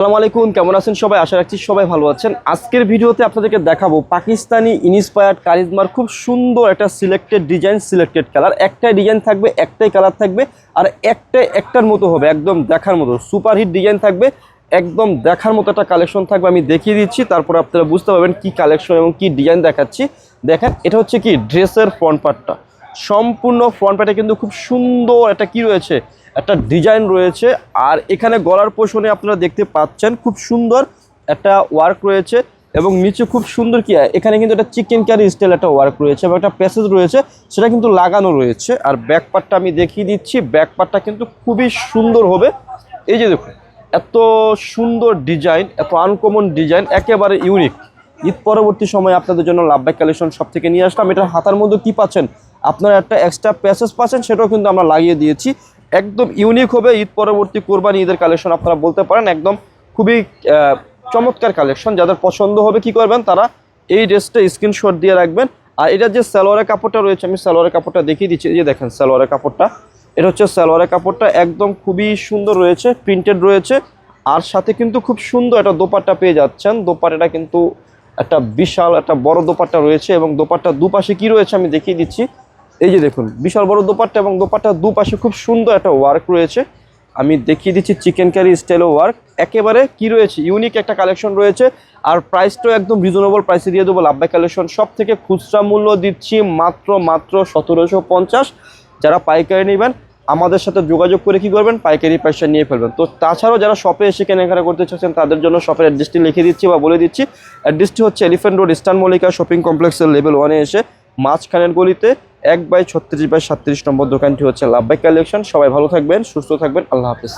আসসালামু আলাইকুম, কেমন আছেন সবাই? আশা রাখছি সবাই ভালো আছেন। আজকের ভিডিওতে আপনাদেরকে দেখাবো পাকিস্তানি ইন্সপায়ার্ড কারিজমার খুব সুন্দর একটা সিলেক্টেড ডিজাইন, সিলেক্টেড কালার। একটাই ডিজাইন থাকবে, একটাই কালার থাকবে, আর একটার মতো হবে, একদম দেখার মতো সুপারহিট ডিজাইন থাকবে, একদম দেখার মতো একটা কালেকশন থাকবে। আমি দেখিয়ে দিচ্ছি, তারপর আপনারা বুঝতে পারবেন কি কালেকশন এবং কি ডিজাইন দেখাচ্ছি। দেখেন, এটা হচ্ছে কি ড্রেসের ফ্রন্ট পার্টটা, সম্পূর্ণ ফ্রন্ট পার্টে কিন্তু খুব সুন্দর একটা কি রয়েছে, একটা ডিজাইন রয়েছে। আর এখানে গলার পোর্শনে আপনারা দেখতে পাচ্ছেন খুব সুন্দর একটা ওয়ার্ক রয়েছে, এবং নিচে খুব সুন্দর কি এখানে কিন্তু একটা চিকেন কারি স্টাইল একটা ওয়ার্ক রয়েছে এবং একটা প্যাসেজ রয়েছে, সেটা কিন্তু লাগানো রয়েছে। আর ব্যাক পার্টটা আমি দেখিয়ে দিচ্ছি, ব্যাক পার্টটা কিন্তু খুবই সুন্দর হবে। এই যে দেখুন, এত সুন্দর ডিজাইন, এত আনকমন ডিজাইন, একেবারে ইউনিক। ঈদ পরবর্তী সময়ে আপনাদের জন্য লাভবাই কালেকশন সব থেকে নিয়ে আসলাম। এটার হাতার মধ্যে কি পাচ্ছেন, আপনারা একটা এক্সট্রা প্যাসেজ পাচ্ছেন, সেটাও কিন্তু আমরা লাগিয়ে দিয়েছি। একদম ইউনিক হবে, ঈদ পরবর্তী কোরবানি ঈদের কালেকশন আপনারা বলতে পারেন। একদম খুবই চমৎকার কালেকশন। যাদের পছন্দ হবে কি করবেন, তারা এই ড্রেসটা স্ক্রিনশট দিয়ে রাখবেন। আর এটার যে সালোয়ারের কাপড়টা রয়েছে, আমি সালোয়ারের কাপড়টা দেখিয়ে দিচ্ছি। এই যে দেখেন সালোয়ারের কাপড়টা, এটা হচ্ছে সালোয়ারের কাপড়টা, একদম খুবই সুন্দর রয়েছে, প্রিন্টেড রয়েছে। আর সাথে কিন্তু খুব সুন্দর একটা দোপাট্টা পেয়ে যাচ্ছেন। দোপাট্টাটা কিন্তু একটা বিশাল একটা বড় দোপাট্টা রয়েছে, এবং দোপাট্টার দুপাশে কি রয়েছে আমি দেখিয়ে দিচ্ছি। এই যে দেখুন, বিশাল বড় দোপাট্টা, এবং দোপাট্টার দুপাশে খুব সুন্দর একটা ওয়ার্ক রয়েছে। আমি দেখিয়ে দিচ্ছি চিকেন কারি স্টাইল ওয়ার্ক, একেবারে কি রয়েছে, ইউনিক একটা কালেকশন রয়েছে। আর প্রাইসটাও একদম রিজনেবল প্রাইসে দিয়ে দেবো। লাভবাই কালেকশন সব থেকে খুচরা মূল্য দিচ্ছি মাত্র 1750। যারা পাইকারি নেবেন আমাদের সাথে যোগাযোগ করে কি করবেন, পাইকারি পয়সা নিয়ে ফেলবেন। তো তাছাড়াও যারা শপে এসে কেনাকাটা করতে চাচ্ছেন, তাদের জন্য শপের অ্যাড্রেসটি লিখে দিচ্ছি বা বলে দিচ্ছি। অ্যাড্রেসটি হচ্ছে elephant road, eastern Mallika shopping কমপ্লেক্সের লেভেল 1-এ এসে মাঝখানের গলিতে 1/36/37 নম্বর দোকানটি হচ্ছে লাভবাই কালেকশন। সবাই ভালো থাকবেন, সুস্থ থাকবেন, আল্লাহ হাফিজ।